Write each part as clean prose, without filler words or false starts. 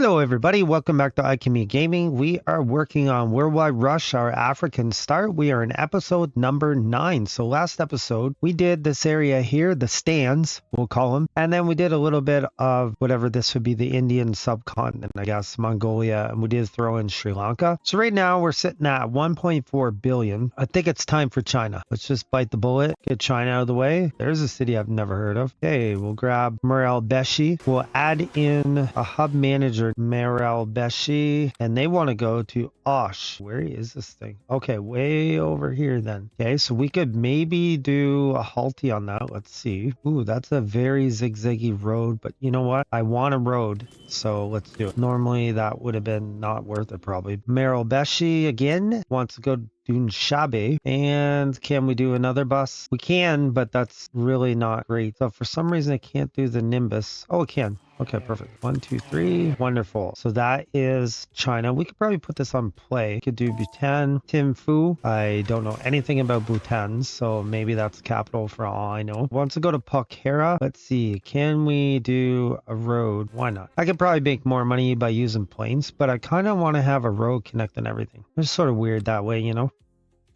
Hello everybody, welcome back to iChemie Gaming. We are working on Worldwide Rush, our African start. We are in episode number 9. So last episode, we did this area here, the stands, we'll call them. And then we did a little bit of whatever this would be, the Indian subcontinent, I guess, Mongolia. And we did throw in Sri Lanka. So right now we're sitting at 1.4 billion. I think it's time for China. Let's just bite the bullet, get China out of the way. There's a city I've never heard of. Okay, we'll grab Muralbeshi. We'll add in a hub manager, Muralbeshi, and they want to go to Osh. Where is this thing? Okay, way over here then. Okay, so we could maybe do a halty on that. Let's see. Ooh, that's a very zigzaggy road, but you know what? I want a road, so let's do it. Normally that would have been not worth it probably. Muralbeshi again wants to go Dunshabe. And can we do another bus? We can, but that's really not great. So for some reason I can't do the Nimbus. Oh, it can. Okay, perfect. 1, 2, 3. Wonderful. So that is China. We could probably put this on play. We could do Bhutan, Thimphu. I don't know anything about Bhutan, so maybe that's capital for all I know. Wants to go to Pokhara. Let's see. Can we do a road? Why not? I could probably make more money by using planes, but I kind of want to have a road connecting everything. It's sort of weird that way, you know?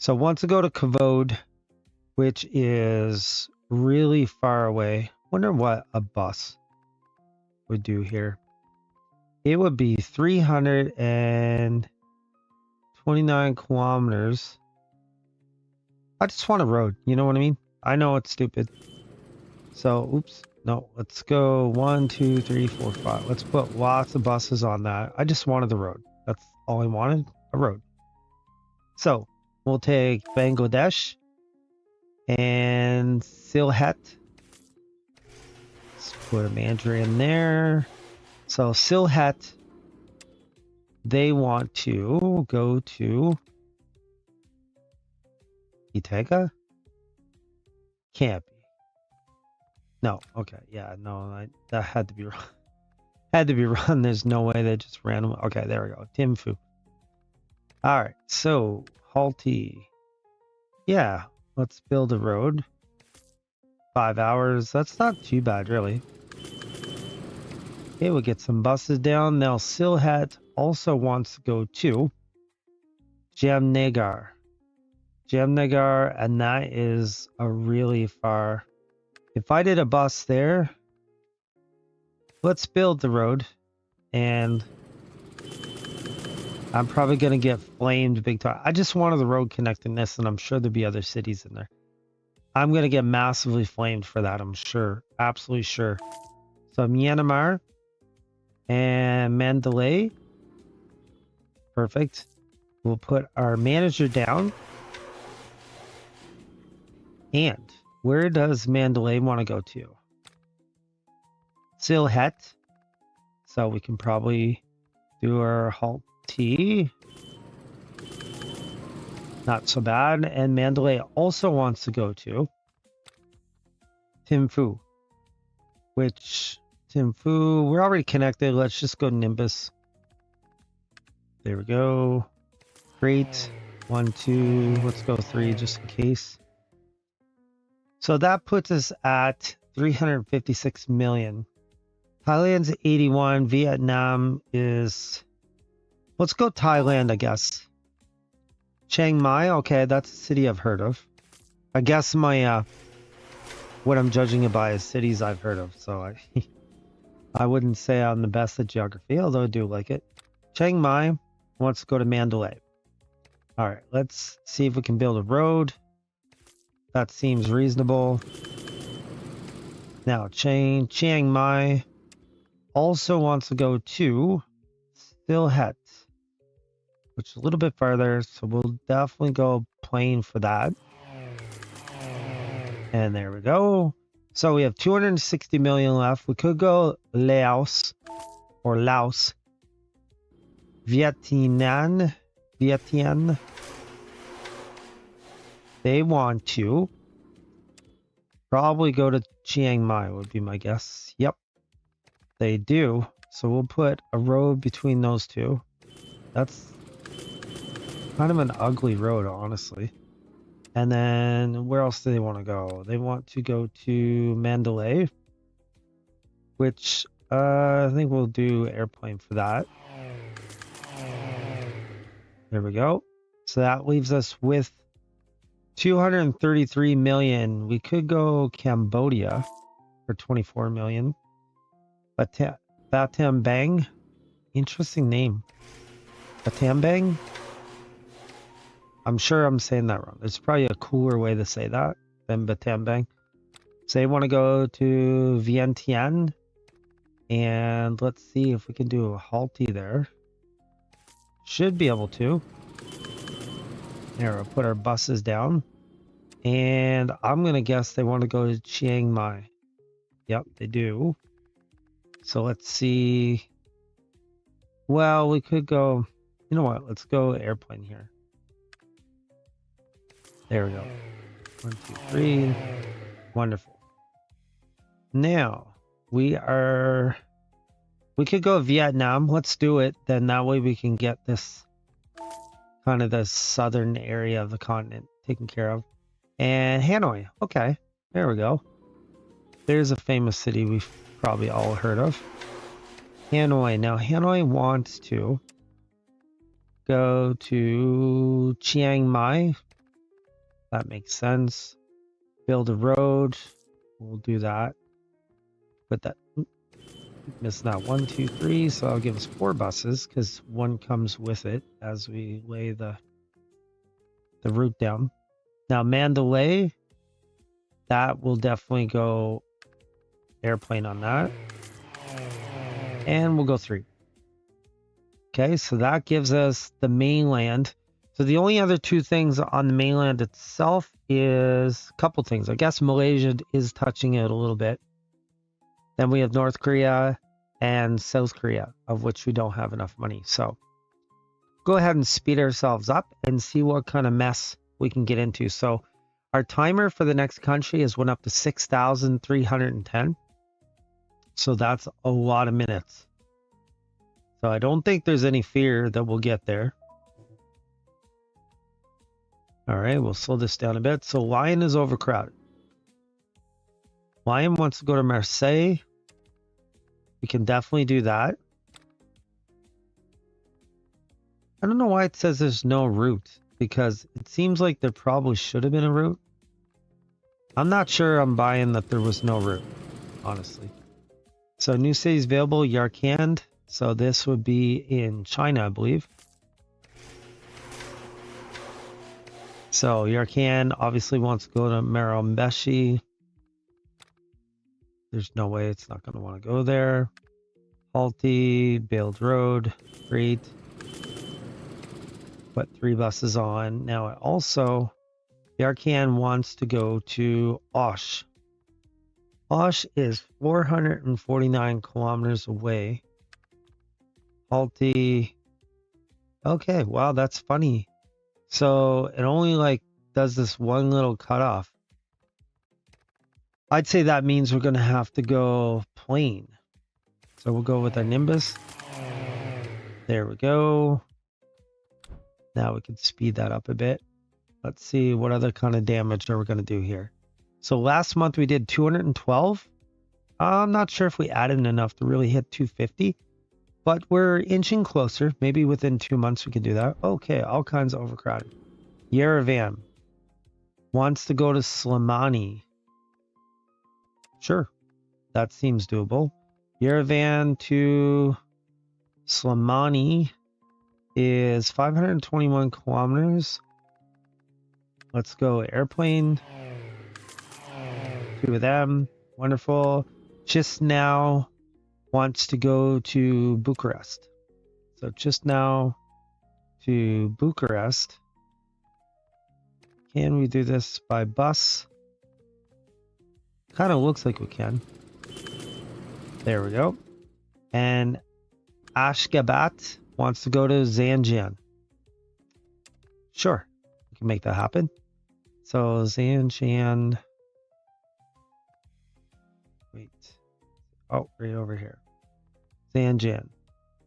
So wants to go to Kavod, which is really far away. Wonder what a bus would do here. It would be 329 kilometers. I just want a road, you know what I mean? I know it's stupid. So, oops, no, let's go 1, 2, 3, 4, 5. Let's put lots of buses on that. I just wanted the road. That's all I wanted, a road. So, we'll take Bangladesh and Sylhet. Let's put a manager in there. So Sylhet, they want to go to Ithaca? Can't be. No, okay, yeah, no, that had to be wrong. Had to be wrong. There's no way they just random. Okay, there we go. Thimphu. All right, so halty. Yeah, let's build a road. 5 hours. That's not too bad, really. Okay, we'll get some buses down. Now, Sylhet also wants to go to Jamnagar. Jamnagar, and that is a really far. If I did a bus there, let's build the road, and I'm probably going to get flamed big time. I just wanted the road connecting this, and I'm sure there'll be other cities in there. I'm going to get massively flamed for that, I'm sure. Absolutely sure. So Myanmar and Mandalay. Perfect. We'll put our manager down. And where does Mandalay want to go to? Sylhet. So we can probably do our halt T. Not so bad. And Mandalay also wants to go to Thimphu, which Thimphu, we're already connected. Let's just go Nimbus. There we go. Great. 1, 2, let's go 3 just in case. So that puts us at 356 million. Thailand's 81. Vietnam is, let's go Thailand, I guess. Chiang Mai, okay, that's a city I've heard of. I guess my what I'm judging it by is cities I've heard of, so I wouldn't say I'm the best at geography, although I do like it. Chiang Mai wants to go to Mandalay. All right, let's see if we can build a road. That seems reasonable. Now, Chiang Mai also wants to go to Sylhet, which is a little bit farther, so we'll definitely go plane for that. And there we go. So we have 260 million left. We could go Laos or Laos. Vietnam. They want to probably go to Chiang Mai would be my guess. Yep, they do. So we'll put a road between those two. That's kind of an ugly road, honestly. And then where else do they want to go? They want to go to Mandalay, which I think we'll do airplane for that. There we go. So that leaves us with 233 million. We could go Cambodia for 24 million. Batam Bang. Interesting name. Batam Bang? I'm sure I'm saying that wrong. There's probably a cooler way to say that than Batam Bang. So they want to go to Vientiane. And let's see if we can do a halty there. Should be able to. There, we'll put our buses down. And I'm going to guess they want to go to Chiang Mai. Yep, they do. So let's see. Well, we could go, you know what? Let's go airplane here. There we go. 1, 2, 3. Wonderful. Now, we could go Vietnam. Let's do it. Then that way we can get this kind of the southern area of the continent taken care of. And Hanoi. Okay, there we go. There's a famous city we've probably all heard of. Hanoi. Now, Hanoi wants to go to Chiang Mai. That makes sense. Build a road. We'll do that. Put that. Missed that 1, 2, 3. So I'll give us 4 buses because one comes with it as we lay the route down. Now, Mandalay. That will definitely go airplane on that. And we'll go 3. Okay, so that gives us the mainland. So the only other 2 things on the mainland itself is a couple things. I guess Malaysia is touching it a little bit. Then we have North Korea and South Korea, of which we don't have enough money. So go ahead and speed ourselves up and see what kind of mess we can get into. So our timer for the next country has went up to 6,310. So that's a lot of minutes. So I don't think there's any fear that we'll get there. All right, we'll slow this down a bit. So Lion is overcrowded. Lion wants to go to Marseille. We can definitely do that. I don't know why it says there's no route, because it seems like there probably should have been a route. I'm not sure I'm buying that there was no route, honestly. So new cities available, Yarkand. So this would be in China, I believe. So Yarkand obviously wants to go to Marrakesh. There's no way it's not going to want to go there. Halty, build road, great. Put 3 buses on. Now it also, Yarkand wants to go to Osh. Osh is 449 kilometers away. Halty. Okay, wow, that's funny. So it only does this one little cutoff. I'd say that means we're going to have to go plane. So we'll go with our Nimbus. There we go. Now we can speed that up a bit. Let's see what other kind of damage are we going to do here. So last month we did 212. I'm not sure if we added enough to really hit 250. But we're inching closer. Maybe within 2 months we can do that. Okay, all kinds of overcrowded. Yerevan wants to go to Slimani. Sure, that seems doable. Yerevan to Slimani is 521 kilometers. Let's go airplane. 2 of them. Wonderful. Just now wants to go to Bucharest. So just now to Bucharest. Can we do this by bus? Kind of looks like we can. There we go. And Ashgabat wants to go to Zanjan. Sure, we can make that happen. So Zanjan. Wait. Oh, right over here. Zanjan.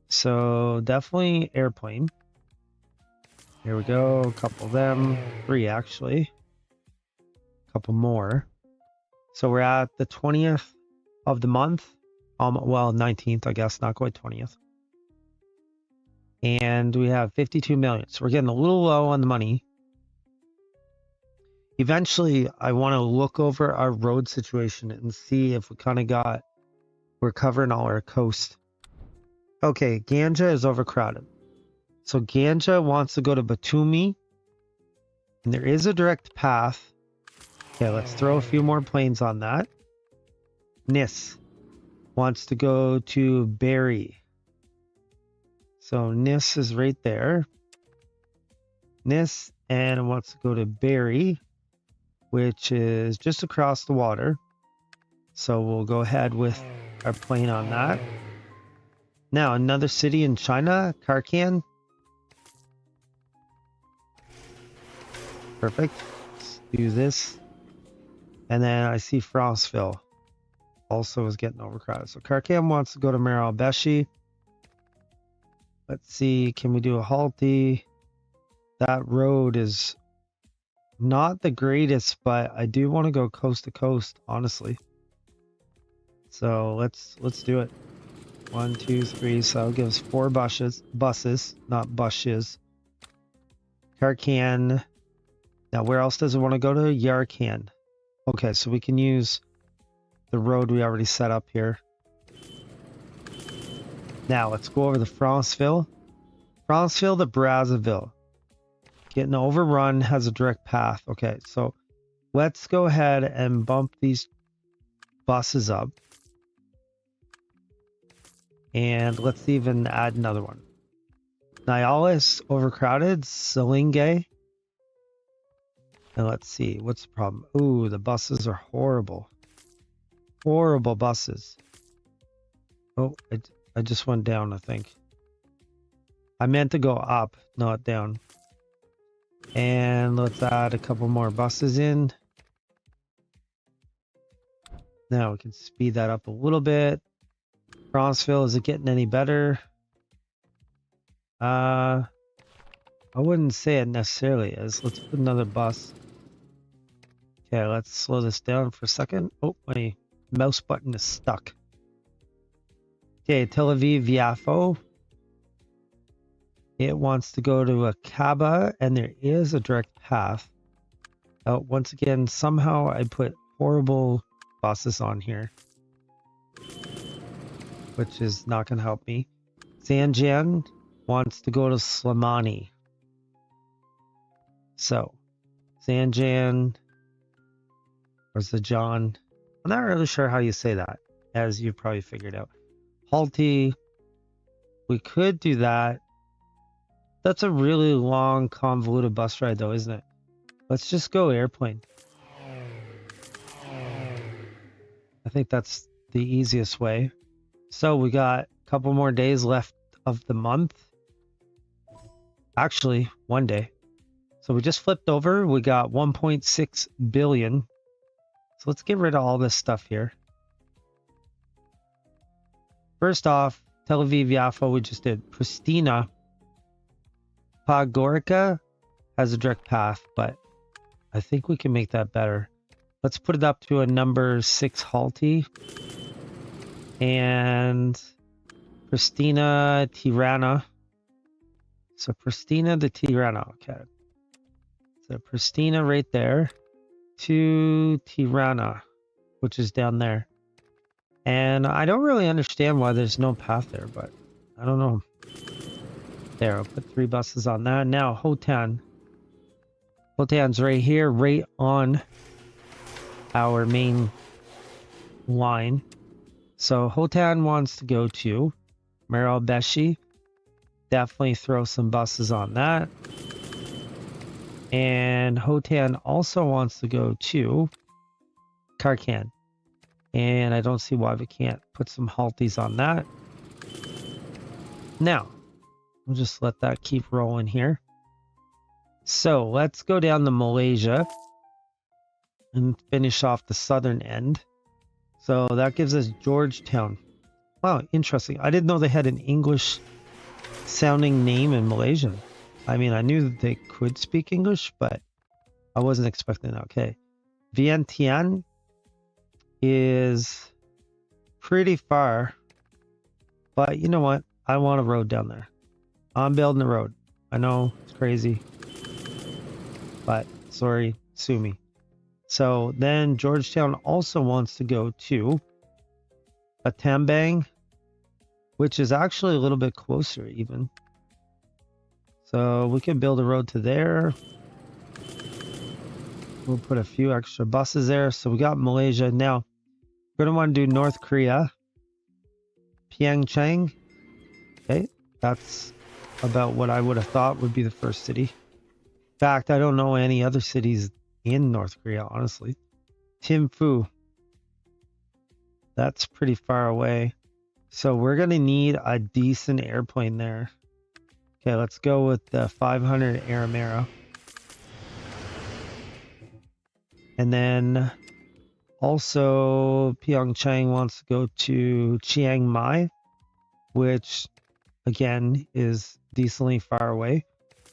So definitely airplane. Here we go. A couple of them. 3 actually. A couple more. So we're at the 20th of the month Well, 19th, I guess, not quite 20th. And we have 52 million. So we're getting a little low on the money. Eventually, I want to look over our road situation and see if we kind of we're covering all our coast. Okay, Ganja is overcrowded. So Ganja wants to go to Batumi. And there is a direct path. Okay, let's throw a few more planes on that. Nis wants to go to Berry. So Nis is right there. Nis and wants to go to Berry, which is just across the water. So we'll go ahead with our plane on that. Now, another city in China, Karkan. Perfect. Let's do this. And then I see Franceville also is getting overcrowded. So Karkan wants to go to Maralbeshi. Let's see, can we do a halty? That road is not the greatest, but I do want to go coast to coast, honestly. So let's do it. 1, 2, 3. So it gives 4 buses, not bushes. Karkan. Now, where else does it want to go to? Yarkand. Okay, so we can use the road we already set up here. Now, let's go over to Franceville. Franceville to Brazzaville. Getting overrun, has a direct path. Okay, so let's go ahead and bump these buses up. And let's even add another one. Nyala is overcrowded. Silingay. And let's see, what's the problem? Ooh, the buses are horrible. Horrible buses. Oh, I just went down, I think. I meant to go up, not down. And let's add a couple more buses in. Now we can speed that up a little bit. Franceville, is it getting any better? I wouldn't say it necessarily is. Let's put another bus. Okay, let's slow this down for a second. Oh, my mouse button is stuck. Okay, Tel Aviv Yafo. It wants to go to Akaba, and there is a direct path. Oh, once again, somehow I put horrible buses on here, which is not going to help me. Zanjian wants to go to Slimani. So, Zanjian or Zajan. I'm not really sure how you say that, as you probably figured out. Halti. We could do that. That's a really long, convoluted bus ride, though, isn't it? Let's just go airplane. I think that's the easiest way. So we got a couple more days left of the month. Actually, 1 day. So we just flipped over. We got 1.6 billion. So let's get rid of all this stuff here. First off, Tel Aviv Yafo, we just did. Pristina. Podgorica has a direct path, but I think we can make that better. Let's put it up to a number 6 halty. And Pristina, Tirana. So Pristina to Tirana, okay. So Pristina right there to Tirana, which is down there. And I don't really understand why there's no path there, but I don't know. There, I'll put 3 buses on that. Now, Hotan. Hotan's right here, right on our main line. So Hotan wants to go to Maralbeshi. Definitely throw some buses on that. And Hotan also wants to go to Karkan. And I don't see why we can't put some halties on that. Now, we'll just let that keep rolling here. So let's go down to Malaysia and finish off the southern end. So that gives us Georgetown. Wow, interesting. I didn't know they had an English sounding name in Malaysian. I mean, I knew that they could speak English, but I wasn't expecting that. Okay. Vientiane is pretty far. But you know what? I want a road down there. I'm building a road. I know it's crazy, but sorry, sue me. So then Georgetown also wants to go to a Tambang, which is actually a little bit closer even. So we can build a road to there. We'll put a few extra buses there. So we got Malaysia. Now, we're going to want to do North Korea. Pyeongchang. Okay, that's about what I would have thought would be the first city. In fact, I don't know any other cities in North Korea, honestly. Thimphu. That's pretty far away. So we're going to need a decent airplane there. Okay, let's go with the 500 Aramera. And then also Pyeongchang wants to go to Chiang Mai, which again is decently far away.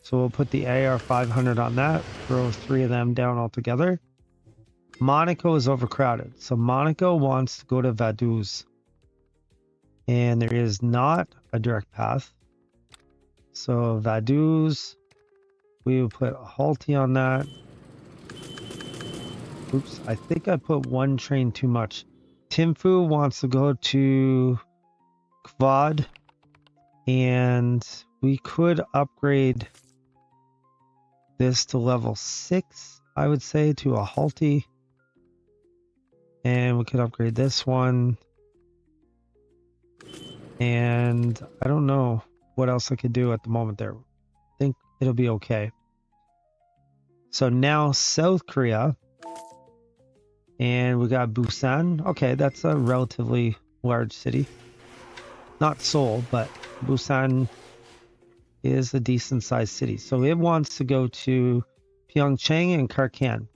So we'll put the AR-500 on that, throw 3 of them down altogether. Monaco is overcrowded. So Monaco wants to go to Vaduz. And there is not a direct path. So Vaduz, we will put a halty on that. Oops, I think I put one train too much. Thimphu wants to go to Quad. And we could upgrade this to level 6, I would say, to a halty. And we could upgrade this one. And I don't know what else I could do at the moment there. I think it'll be okay. So now South Korea. And we got Busan. Okay, that's a relatively large city. Not Seoul, but Busan is a decent sized city. So it wants to go to Pyeongchang and Karkan.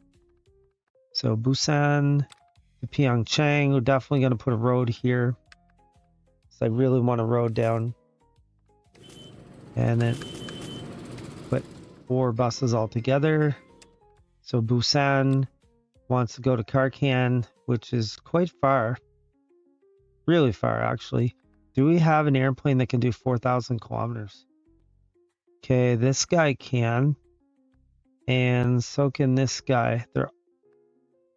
So Busan to Pyeongchang. We're definitely going to put a road here. So I really want a road down. And then put 4 buses all together. So Busan wants to go to Karkan, which is quite far. Really far, actually. Do we have an airplane that can do 4,000 kilometers? Okay, this guy can. And so can this guy.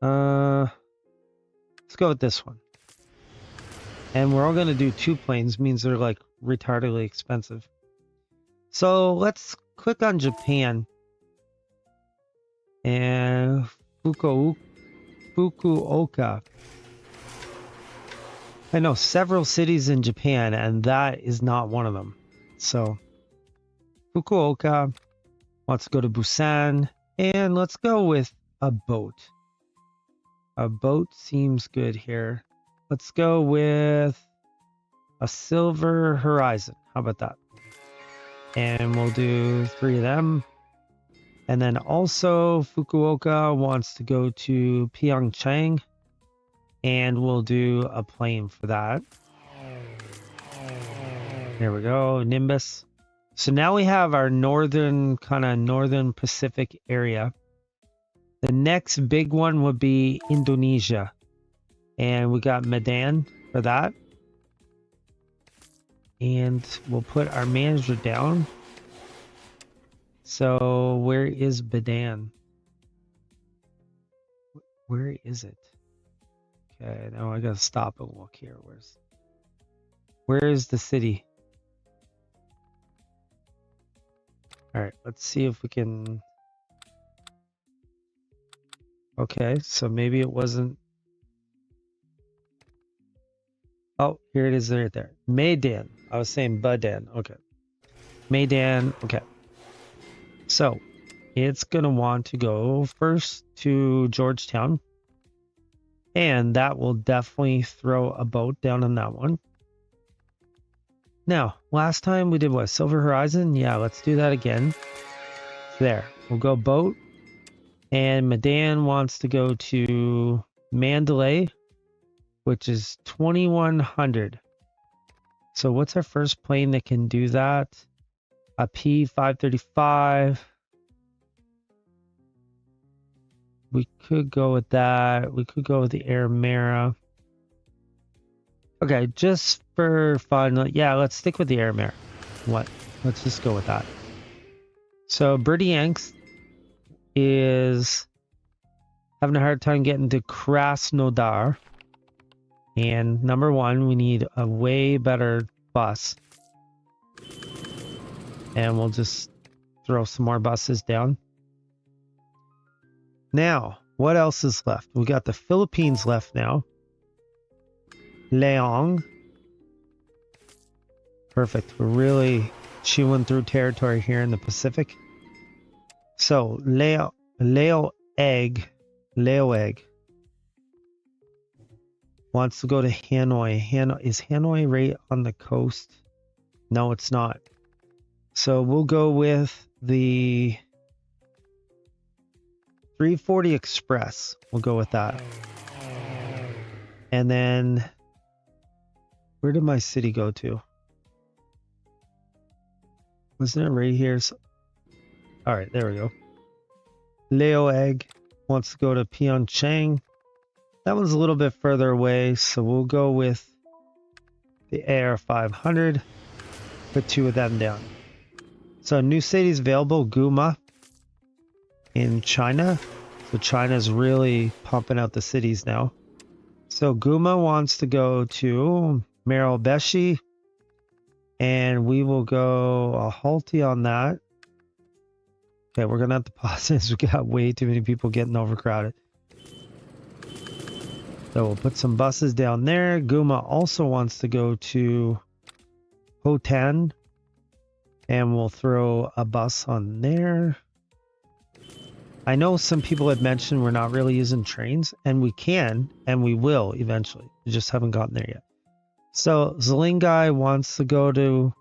Let's go with this one. And we're all going to do 2 planes, means they're like retardedly expensive. So let's click on Japan. And Fukuoka. I know several cities in Japan, and that is not one of them. So Fukuoka wants to go to Busan, and let's go with a boat. A boat seems good here. Let's go with a Silver Horizon. How about that? And we'll do 3 of them. And then also Fukuoka wants to go to Pyeongchang. And we'll do a plane for that. There we go, Nimbus. So now we have our northern Pacific area. The next big one would be Indonesia. And we got Medan for that. And we'll put our manager down. So where is Medan? Where is it? Okay, now I gotta stop and look here. Where is the city? Alright, let's see if we can... Okay, so maybe it wasn't... Oh, here it is right there. Medan. I was saying Badan. Okay. Medan. Okay. So, it's going to want to go first to Georgetown. And that will definitely throw a boat down on that one. Now, last time we did what? Silver Horizon? Yeah, let's do that again. There. We'll go boat. And Medan wants to go to Mandalay, which is 2100. So what's our first plane that can do that? A P-535. We could go with that. We could go with the Air Mara. Okay, just for fun, yeah, let's stick with the air mare. What? Let's just go with that. So Birdie Yanks is having a hard time getting to Krasnodar. And number one, we need a way better bus. And we'll just throw some more buses down. Now, what else is left? We got the Philippines left now. Leong. Perfect. We're really chewing through territory here in the Pacific. So, Leo Egg wants to go to Hanoi. Is Hanoi right on the coast? No, it's not. So we'll go with the 340 Express. We'll go with that. And then, where did my city go to? Wasn't it right here? All right, there we go. Leo Egg wants to go to Pyeongchang. That one's a little bit further away, so we'll go with the AR500. Put two of them down. So new cities available, Guma in China. So China's really pumping out the cities now. So Guma wants to go to Marylebone, and we will go a halty on that. Okay, we're gonna have to pause this. We got way too many people getting overcrowded. So we'll put some buses down there. Guma also wants to go to Hotan, and we'll throw a bus on there. I know some people had mentioned we're not really using trains, and we can, and we will eventually. We just haven't gotten there yet. So Zlingai wants to go to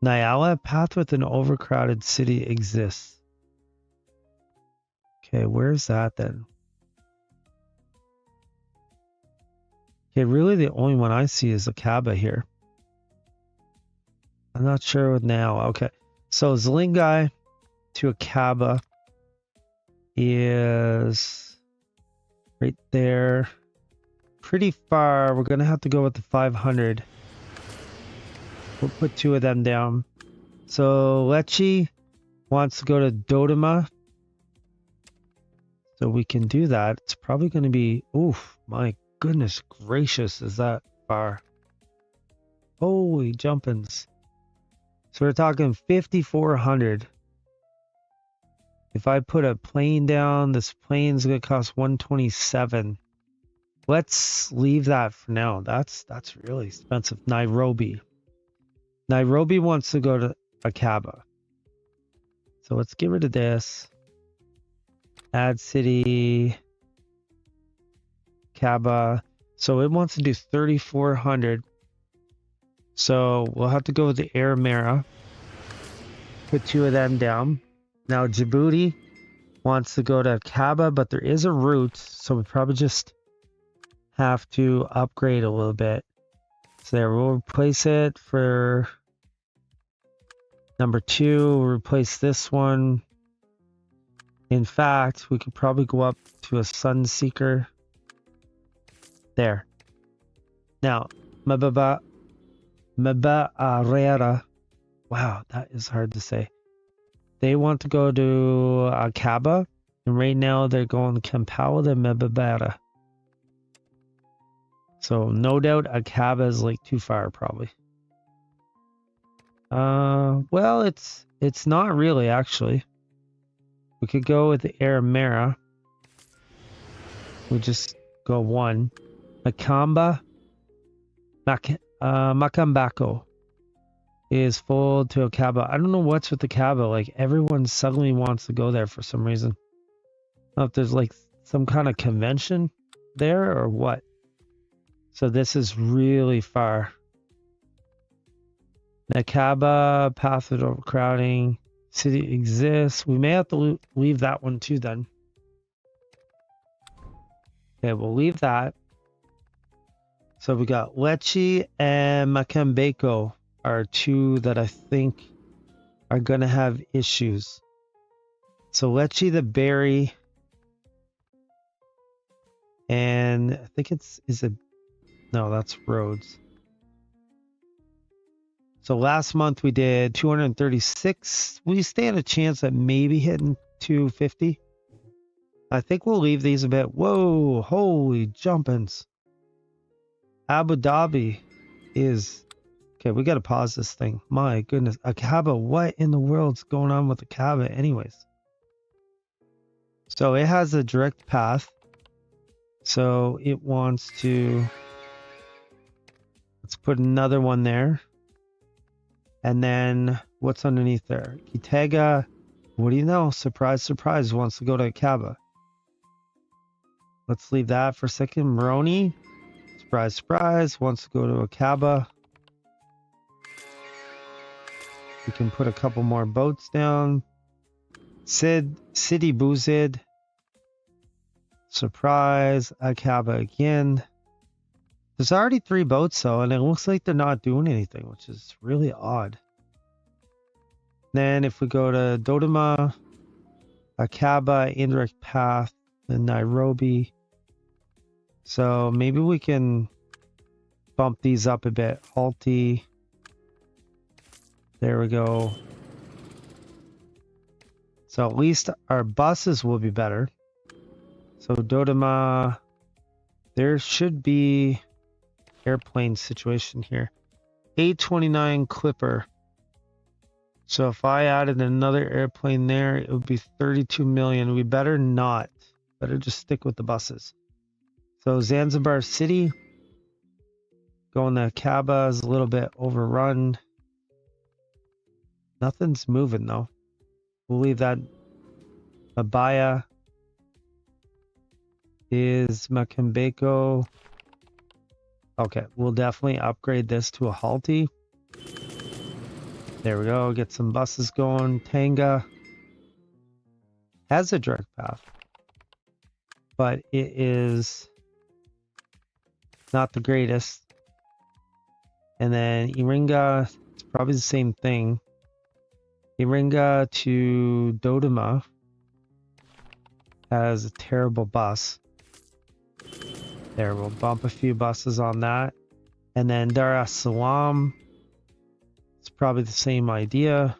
Nyala. Path with an overcrowded city exists. Okay, where's that then? Okay, really the only one I see is Akaba here. I'm not sure with now. Okay, so Zlingai to Akaba is right there. Pretty far. We're going to have to go with the 500. We'll put two of them down. So Lecce wants to go to Dodoma. So we can do that. It's probably going to be... Oof, my goodness gracious, is that far? Holy jumpins. So we're talking 5,400. If I put a plane down, this plane's going to cost 127. Let's leave that for now. That's really expensive. Nairobi. Nairobi wants to go to Akaba. So let's get rid of this. Add city. Akaba. So it wants to do 3,400. So we'll have to go with the Air Mara. Put two of them down. Now Djibouti wants to go to Akaba, but there is a route. So we probably just have to upgrade a little bit. So there, we'll replace it for number 2. We'll replace this one. In fact, we could probably go up to a Sunseeker. There. Now, Mabaarera. Wow, that is hard to say. They want to go to Akaba, and right now they're going Kampala to Mbabara. So no doubt Akaba is like too far, probably. Well, it's not really actually. We could go with the Air Mara. We just go one. Makambako is full to Akaba. I don't know what's with Akaba. Like everyone suddenly wants to go there for some reason. I don't know if there's like some kind of convention there or what. So this is really far. Nakaba, path of overcrowding, city exists. We may have to leave that one too then. Okay, we'll leave that. So we got Lecce and Makambako are two that I think are going to have issues. So Lecce the berry. And I think is it No, that's roads. So last month we did 236. We stand a chance at maybe hitting 250. I think we'll leave these a bit. Whoa, holy jumpins. Abu Dhabi is... Okay, we got to pause this thing. My goodness. A Kaaba. What in the world's going on with the Kaaba anyways? So it has a direct path. So it wants to... Let's put another one there. And then what's underneath there? Kitega, what do you know? Surprise, surprise, wants to go to Kaaba. Let's leave that for a second. Moroni, surprise, surprise, wants to go to a Kaaba. We can put a couple more boats down. City Buzid, surprise, Akaba again. There's already 3 boats though, and it looks like they're not doing anything, which is really odd. Then if we go to Dodoma, Akaba, indirect path, and Nairobi. So maybe we can bump these up a bit. Halti. There we go. So at least our buses will be better. So Dodoma, there should be airplane situation here. 829 Clipper. So if I added another airplane there, it would be 32 million. We better not. Better just stick with the buses. So Zanzibar City. Going to Kaaba is a little bit overrun. Nothing's moving though. We'll leave that. Abaya is Makambeko. Okay, we'll definitely upgrade this to a Halti. There we go. Get some buses going. Tanga has a direct path, but it is not the greatest. And then Iringa, it's probably the same thing. Iringa to Dodoma has a terrible bus. There, we'll bump a few buses on that. And then Dar es Salaam, it's probably the same idea.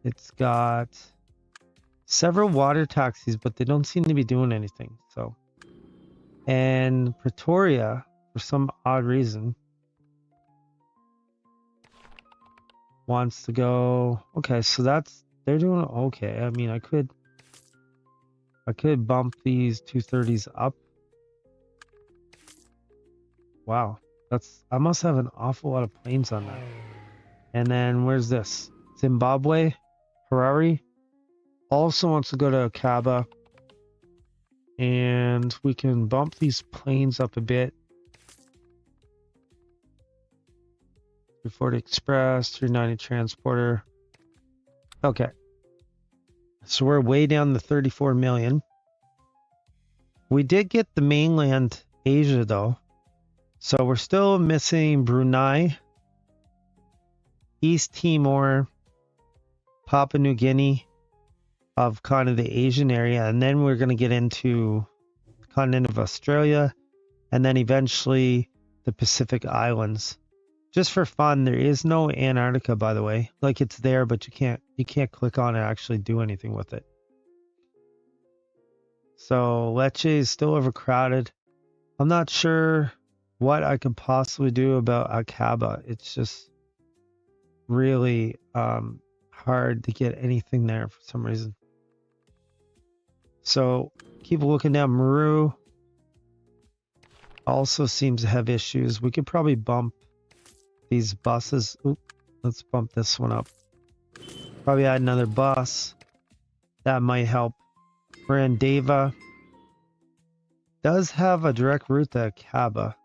It's got several water taxis, but they don't seem to be doing anything. So, and Pretoria, for some odd reason, wants to go. Okay, so they're doing okay. I mean, I could bump these 230s up. Wow, I must have an awful lot of planes on that. And then where's this? Zimbabwe, Harare also wants to go to Akaba, and we can bump these planes up a bit. 340 Express, 390 Transporter. Okay, so we're way down to 34 million. We did get the mainland Asia though. So we're still missing Brunei, East Timor, Papua New Guinea of kind of the Asian area. And then we're going to get into the continent of Australia and then eventually the Pacific Islands. Just for fun, there is no Antarctica, by the way. Like it's there, but you can't click on it and actually do anything with it. So Lecce is still overcrowded. I'm not sure what I could possibly do about Akaba. It's just really hard to get anything there for some reason. So keep looking down. Meru also seems to have issues. We could probably bump these buses. Oop, let's bump this one up. Probably add another bus. That might help. Randeva does have a direct route to Akaba.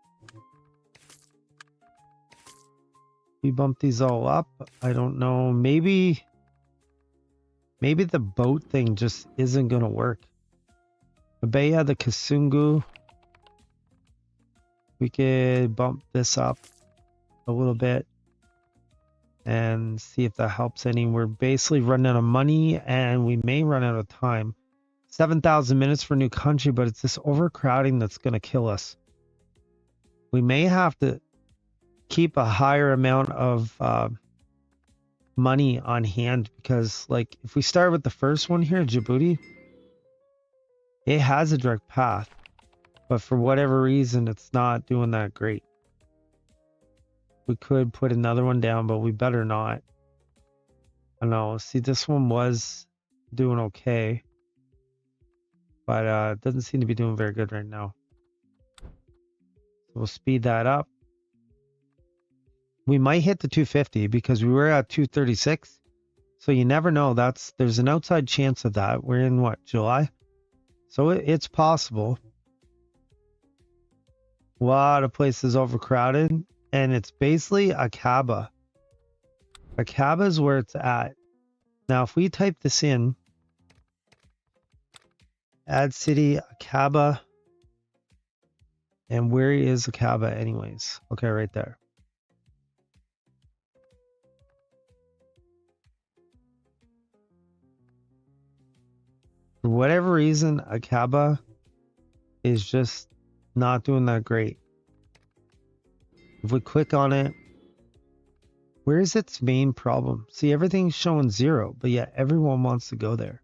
We bump these all up. I don't know. Maybe the boat thing just isn't going to work. Mbeya, the Kasungu. We could bump this up a little bit and see if that helps any. We're basically running out of money and we may run out of time. 7,000 minutes for a new country, but it's this overcrowding that's going to kill us. We may have to keep a higher amount of money on hand because, like, if we start with the first one here, Djibouti, it has a direct path, but for whatever reason, it's not doing that great. We could put another one down, but we better not. I don't know. See, this one was doing okay, but it doesn't seem to be doing very good right now. So we'll speed that up. We might hit the 250 because we were at 236. So you never know. There's an outside chance of that. We're in what, July? So it's possible. A lot of places overcrowded, and it's basically Akaba. Akaba is where it's at. Now, if we type this in, add city Akaba, and where is Akaba anyways? Okay, right there. For whatever reason, Akaba is just not doing that great. If we click on it, where is its main problem? See, everything's showing 0, but yet everyone wants to go there.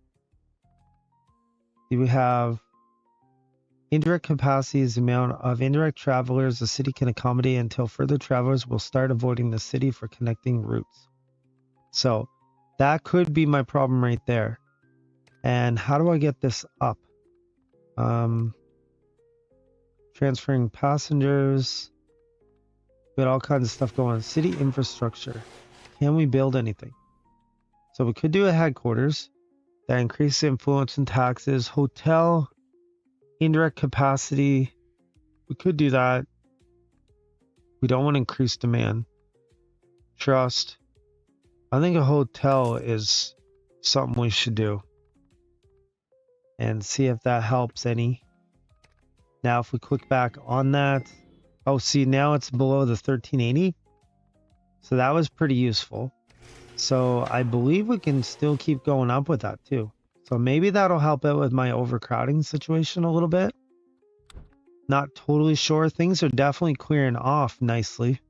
See, we have indirect capacity is the amount of indirect travelers the city can accommodate until further travelers will start avoiding the city for connecting routes. So that could be my problem right there. And how do I get this up? Transferring passengers. We got all kinds of stuff going on. City infrastructure. Can we build anything? So we could do a headquarters that increases influence and taxes. Hotel, indirect capacity. We could do that. We don't want to increase demand. Trust. I think a hotel is something we should do. And see if that helps any. Now, if we click back on that. Oh, see, now it's below the 1380. So that was pretty useful. So I believe we can still keep going up with that too. So maybe that'll help out with my overcrowding situation a little bit. Not totally sure. Things are definitely clearing off nicely,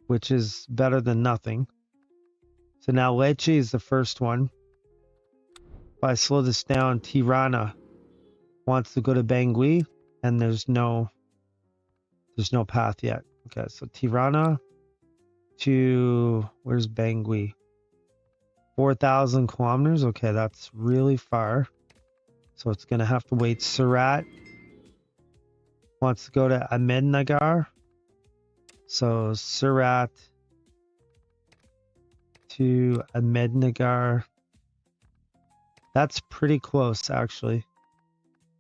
which is better than nothing. So now Lecce is the first one. If I slow this down, Tirana wants to go to Bangui, and there's no path yet. Okay, so Tirana to, where's Bangui? 4,000 kilometers. Okay, that's really far. So it's going to have to wait. Surat wants to go to Ahmednagar. So Surat to Ahmednagar. That's pretty close, actually.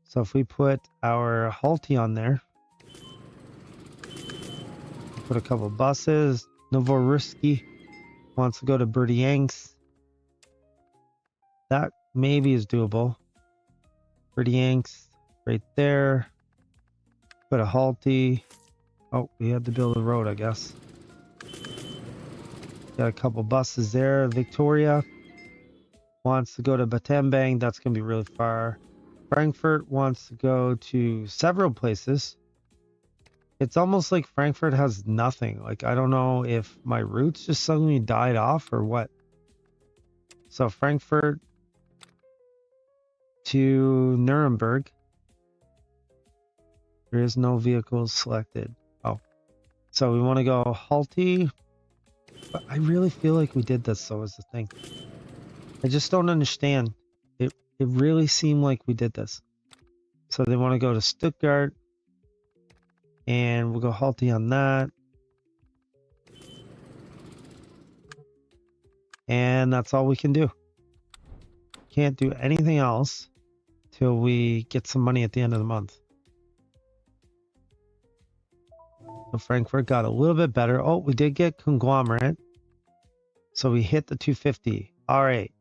So if we put our Halti on there, put a couple buses. Novorossiysk wants to go to Berdyansk. That maybe is doable. Berdyansk right there. Put a Halti. Oh, we had to build a road, I guess. Got a couple buses there. Victoria wants to go to Batambang. That's going to be really far. Frankfurt wants to go to several places. It's almost like Frankfurt has nothing. Like, I don't know if my routes just suddenly died off or what. So Frankfurt to Nuremberg. There is no vehicles selected. Oh, so we want to go Halti. But I really feel like we did this, though, is the thing. I just don't understand. It really seemed like we did this. So they want to go to Stuttgart. And we'll go Halti on that. And that's all we can do. Can't do anything else till we get some money at the end of the month. So Frankfurt got a little bit better. Oh, we did get conglomerate. So we hit the 250. All right.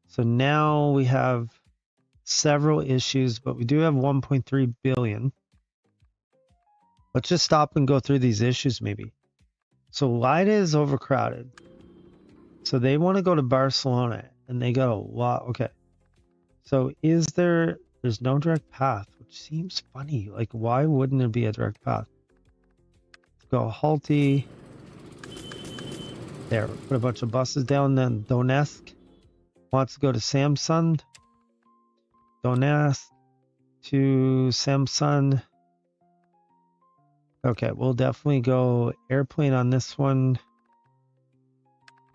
So now we have several issues, but we do have 1.3 billion. Let's just stop and go through these issues maybe. So Lida is overcrowded. So they want to go to Barcelona and they got a lot. Okay. So there's no direct path, which seems funny. Like, why wouldn't there be a direct path? go Halti. There, put a bunch of buses down. Then Donetsk wants to go to Samsun. Donetsk to Samsun. Okay, we'll definitely go airplane on this one.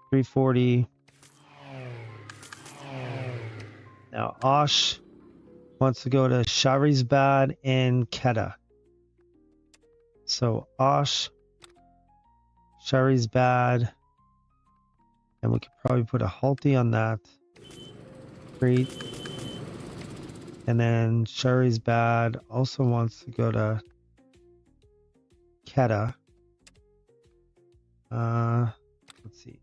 340. Now Osh wants to go to Sharizbad and Kedah. So Osh, Sharizbad, and we could probably put a Halti on that. Great. And then Sharizbad also wants to go to Kedah. Let's see.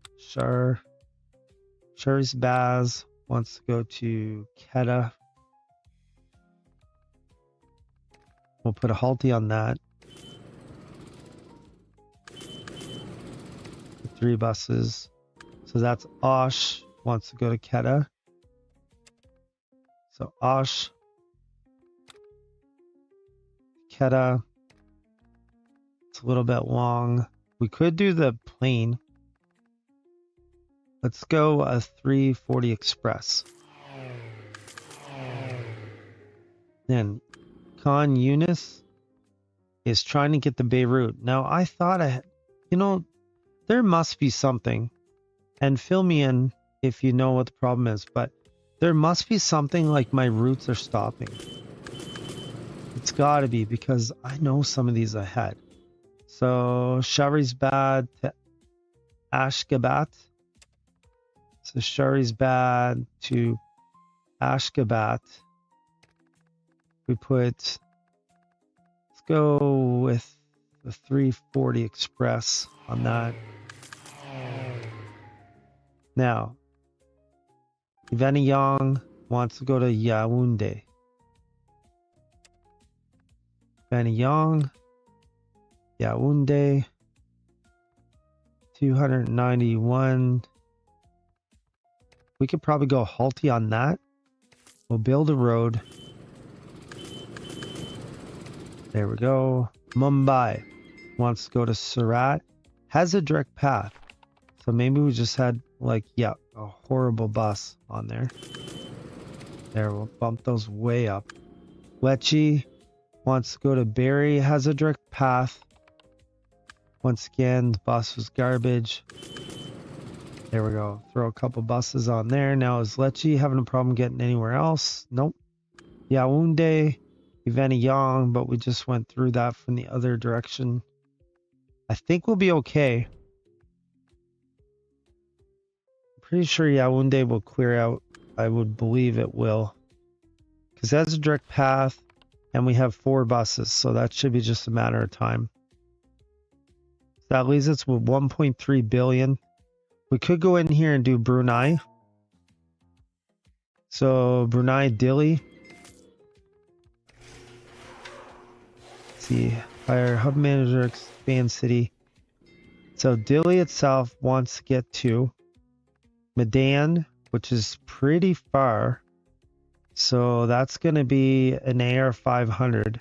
Sharizbaz wants to go to Kedah. We'll put a Halti on that. 3 buses. So that's Osh wants to go to Kedah. So Osh, Kedah. It's a little bit long. We could do the plane. Let's go a 340 Express. Then Khan Yunis is trying to get the Beirut. Now I thought there must be something, and fill me in if you know what the problem is, but there must be something like my routes are stopping. It's gotta be, because I know some of these ahead. So Sharizbad to Ashgabat. So Sharizbad to Ashgabat. Let's go with the 340 Express on that. Now, Ivani Yang wants to go to Yaoundé. Ivani Yang, Yaoundé, 291. We could probably go Halti on that. We'll build a road. There we go. Mumbai wants to go to Surat. Has a direct path. So maybe we just had a horrible bus on there. There, we'll bump those way up. Lecce wants to go to Barrie. Has a direct path. Once again, the bus was garbage. There we go. Throw a couple buses on there. Now is Lecce having a problem getting anywhere else? Nope. Yaoundé, Ivani, but we just went through that from the other direction. I think we'll be okay. I'm pretty sure Yaoundé will clear out. I would believe it will. Because that's a direct path, and we have 4 buses, so that should be just a matter of time. That leaves us with 1.3 billion. We could go in here and do Brunei. So Brunei, Dili. Let's see. Hire hub manager, expand city. So Dili itself wants to get to Medan, which is pretty far. So that's going to be an AR 500.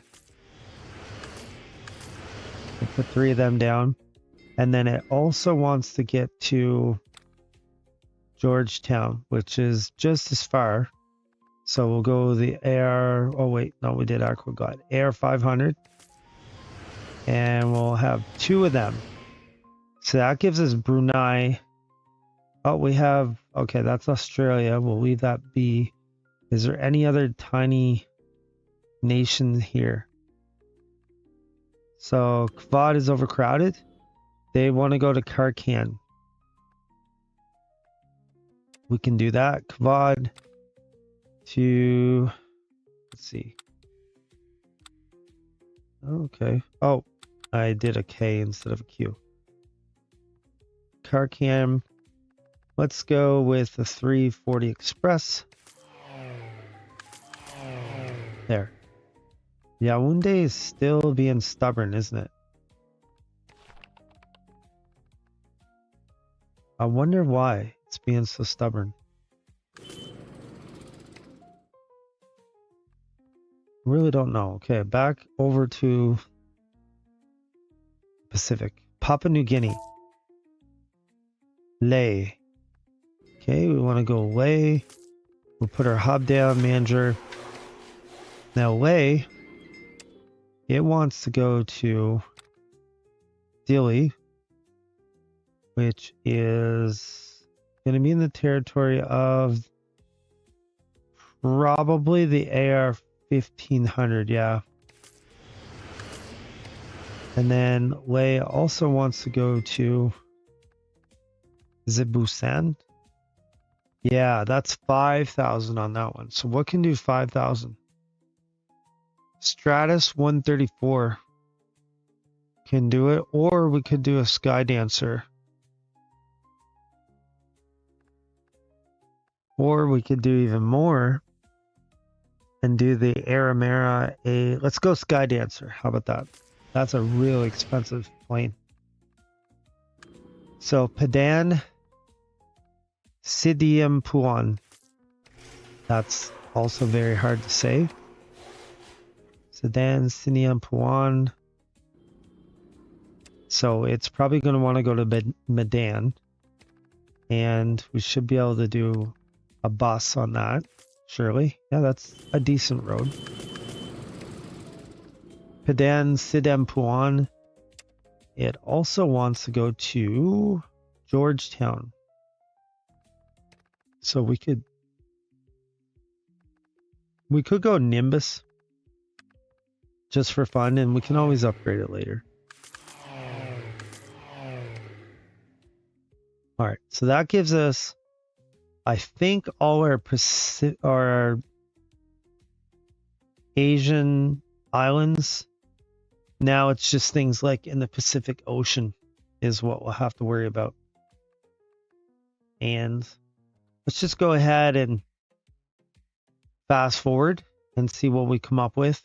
We'll put 3 of them down. And then it also wants to get to Georgetown, which is just as far. So we'll go the AR. Oh, wait. No, we did Aquaglide. AR 500. And we'll have 2 of them. So that gives us Brunei. Oh, we have. Okay, that's Australia. We'll leave that be. Is there any other tiny nations here? So Kvad is overcrowded. They want to go to Karkan. We can do that. Kvad to, let's see. Okay. Oh, I did a K instead of a Q. Karkan. Let's go with the 340 Express. There. Yaoundé is still being stubborn, isn't it? I wonder why it's being so stubborn. Really don't know. Okay, back over to Pacific. Papua New Guinea. Lay. Okay, we want to go Lay. We'll put our hub down, manager. Now Lay, it wants to go to Dili, which is going to be in the territory of probably the AR 1500, yeah. And then Lay also wants to go to Zibusan. Yeah, that's 5,000 on that one. So what can do 5,000? Stratus 134 can do it, or we could do a Sky Dancer. Or we could do even more and do the Aramera A. Let's go Sky Dancer. How about that? That's a really expensive plane. So Padan Sidiampuan. That's also very hard to say. Sedan Sidiampuan. So it's probably going to want to go to Medan. And we should be able to do a bus on that. Surely. Yeah, that's a decent road. Padan Sidiampuan. It also wants to go to Georgetown. So we could go Nimbus just for fun, and we can always upgrade it later. All right, so that gives us, I think, all our Asian islands. Now it's just things like in the Pacific Ocean is what we'll have to worry about. And let's just go ahead and fast forward and see what we come up with.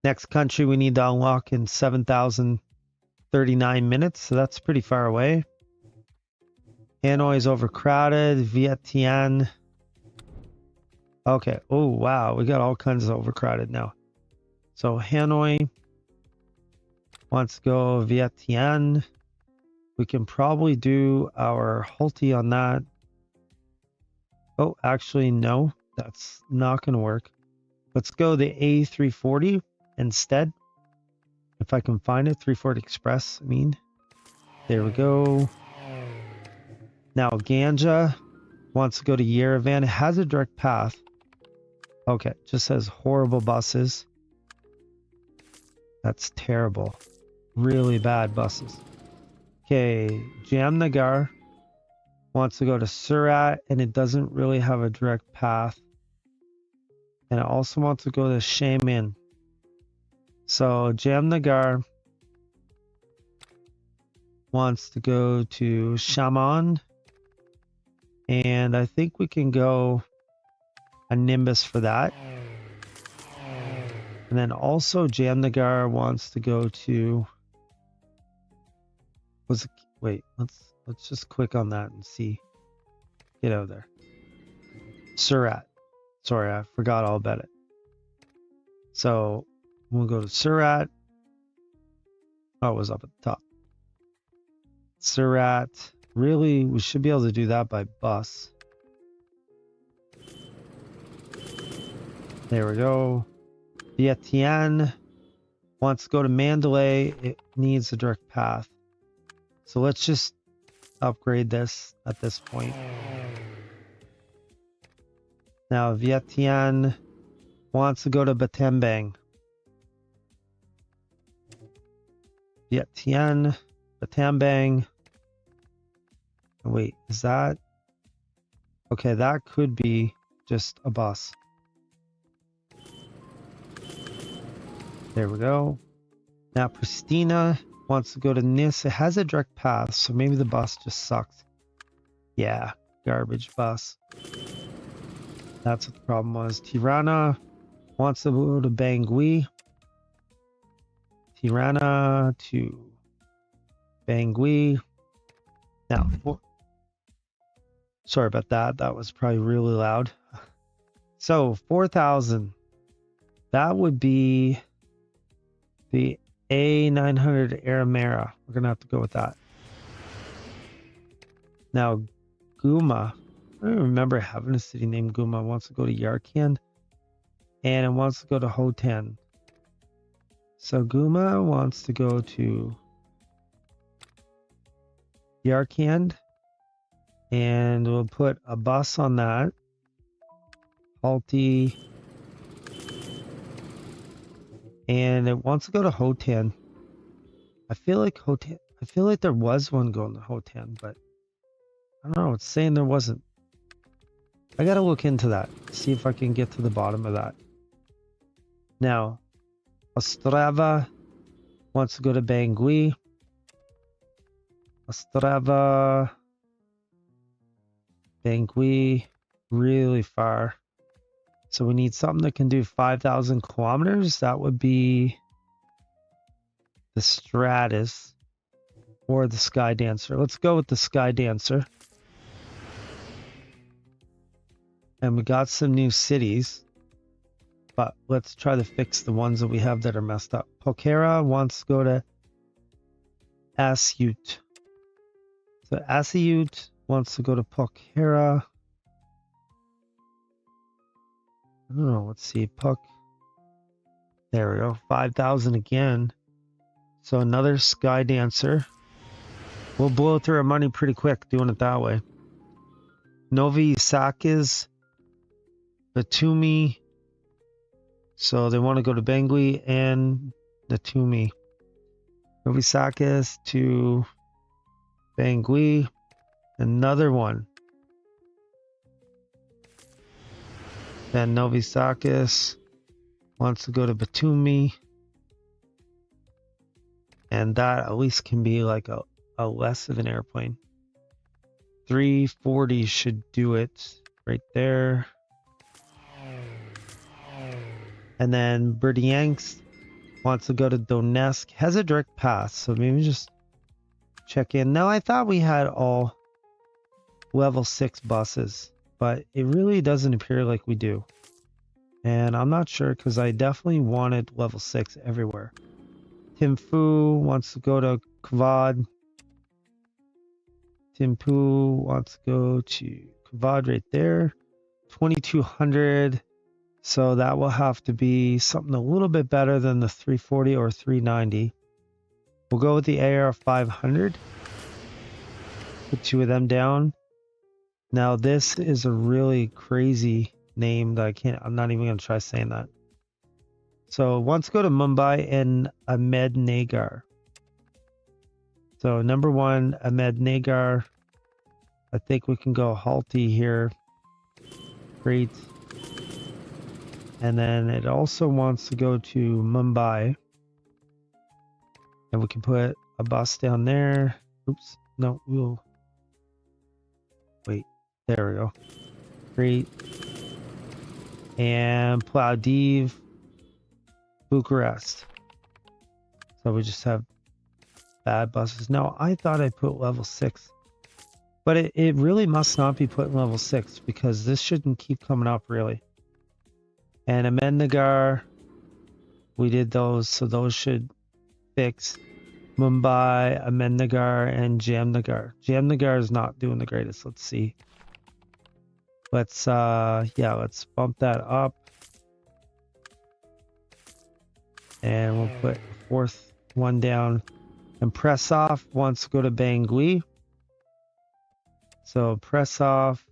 Next country we need to unlock in 7,039 minutes, so that's pretty far away. Hanoi is overcrowded. Vientiane. Okay. Oh, wow. We got all kinds of overcrowded now. So Hanoi wants to go Vientiane. We can probably do our Hulti on that. Oh, actually, no. That's not going to work. Let's go the A340 instead. If I can find it. 340 Express, I mean. There we go. Now, Ganja wants to go to Yerevan. It has a direct path. Okay, just says horrible buses. That's terrible. Really bad buses. Okay, Jamnagar wants to go to Surat, and it doesn't really have a direct path. And it also wants to go to Shaman. So Jamnagar wants to go to Shaman. And I think we can go a Nimbus for that. And then also Jamnagar wants to go to... Wait, let's just click on that and see. Get out of there. Surat. Sorry, I forgot all about it. So we'll go to Surat. Oh, it was up at the top. Surat. Really, we should be able to do that by bus. There we go. Vientiane wants to go to Mandalay. It needs a direct path. So let's just upgrade this at this point. Now Vientiane wants to go to Battambang. Vientiane, Battambang. Wait, is that... Okay, that could be just a bus. There we go. Now Pristina wants to go to Nis. It has a direct path, so maybe the bus just sucks. Yeah, garbage bus. That's what the problem was. Tirana wants to go to Bangui. Tirana to Bangui. Now, sorry about that. That was probably really loud. So 4,000. That would be the A900 Aramera. We're going to have to go with that. Now, Guma. I don't remember having a city named Guma. It wants to go to Yarkand. And it wants to go to Hotan. So Guma wants to go to Yarkand. And we'll put a bus on that. Halti. And it wants to go to Hotan. I feel like there was one going to Hotan, but I don't know. It's saying there wasn't. I gotta look into that. See if I can get to the bottom of that. Now, Ostrava wants to go to Bangui. Ostrava, Bangui, really far. So we need something that can do 5,000 kilometers. That would be the Stratus or the Sky Dancer. Let's go with the Sky Dancer. And we got some new cities. But let's try to fix the ones that we have that are messed up. Pokhara wants to go to Asyut. So Asyut wants to go to Pokhara. I don't know. Let's see. There we go. 5,000 again. So another Sky Dancer. We'll blow through our money pretty quick doing it that way. Novi Sakis, Batumi. So they want to go to Bangui and Batumi. Novi Sakis to Bangui. Another one. Then Novi Sakis wants to go to Batumi. And that at least can be like a less of an airplane. 340 should do it right there. And then Berdiansk wants to go to Donetsk. Has a direct path, so maybe just check in. Now, I thought we had all level 6 buses, but it really doesn't appear like we do. And I'm not sure because I definitely wanted level 6 everywhere. Thimphu wants to go to Kvad. Thimphu wants to go to Kvad right there. 2,200. So that will have to be something a little bit better than the 340 or 390. We'll go with the AR 500. Put 2 of them down. Now this is a really crazy name that I'm not even going to try saying that. So let's go to Mumbai and Ahmednagar. So number 1, Ahmednagar. I think we can go Halti here. Great. And then it also wants to go to Mumbai. And we can put a bus down there. Oops. No, we'll... Wait. There we go. Great. And Plovdiv, Bucharest. So we just have bad buses. No, I thought I put level 6. But it really must not be put in level 6 because this shouldn't keep coming up really. And Ahmednagar, we did those, so those should fix. Mumbai, Ahmednagar, and Jamnagar. Jamnagar is not doing the greatest. Let's see. Let's bump that up. And we'll put the 4th one down. And press off wants to go to Bangui. So press off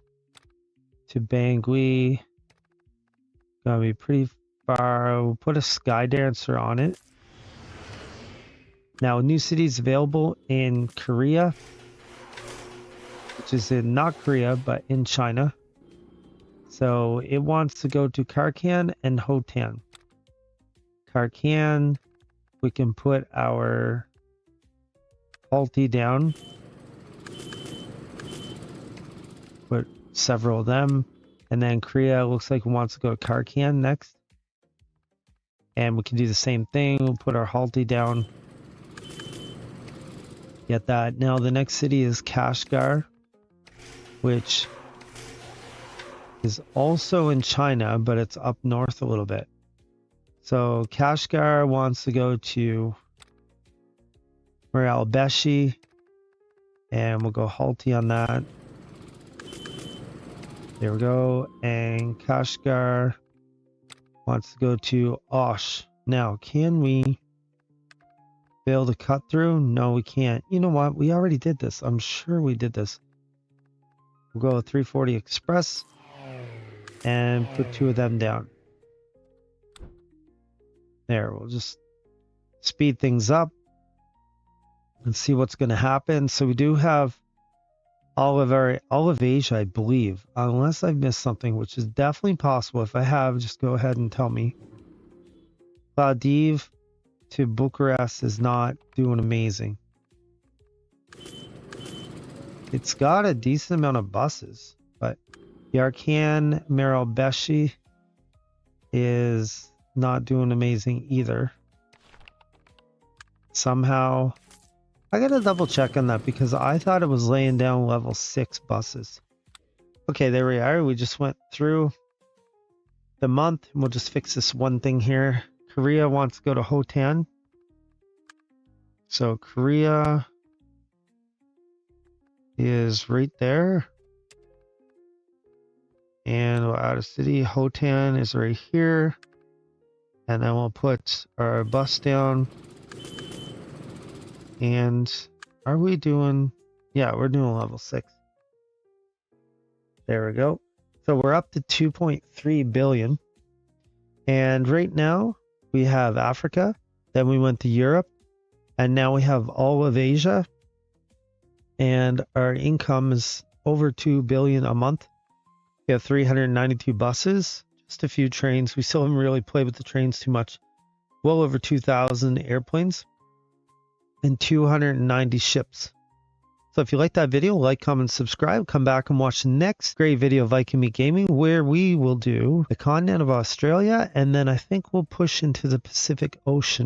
to Bangui. Gonna be pretty far. We'll put a Sky Dancer on it. Now, new cities available in Korea, which is in not Korea, but in China. So it wants to go to Karkan and Hotan. Karkan, we can put our Halti down. Put several of them. And then Korea looks like it wants to go to Karkan next. And we can do the same thing. We'll put our Halti down. Get that. Now the next city is Kashgar, which is also in China, but it's up north a little bit. So Kashgar wants to go to Miralbeshi, and we'll go Halti on that. There we go. And Kashgar wants to go to Osh. Now, can we build a cut through? No, we can't. You know what? We already did this. I'm sure we did this. We'll go with 340 Express and put 2 of them down. There, we'll just speed things up and see what's going to happen. So we do have all of Asia, I believe, unless I've missed something, which is definitely possible. If I have, just go ahead and tell me. Plovdiv to Bucharest is not doing amazing. It's got a decent amount of buses, but Yarkand Miralbeshi is not doing amazing either. Somehow, I gotta double check on that because I thought it was laying down level 6 buses. Okay, there we are. We just went through the month. We'll just fix this one thing here. Korea wants to go to Hotan. So Korea is right there. And we'll out of city. Hotan is right here. And then we'll put our bus down. And are we doing... Yeah, we're doing level 6. There we go. So we're up to 2.3 billion. And right now we have Africa. Then we went to Europe. And now we have all of Asia. And our income is over 2 billion a month. We have 392 buses. Just a few trains. We still haven't really played with the trains too much. Well over 2,000 airplanes. And 290 ships. So if you like that video, like, comment, subscribe. Come back and watch the next great video of Viking Meat Gaming, where we will do the continent of Australia, and then I think we'll push into the Pacific Ocean.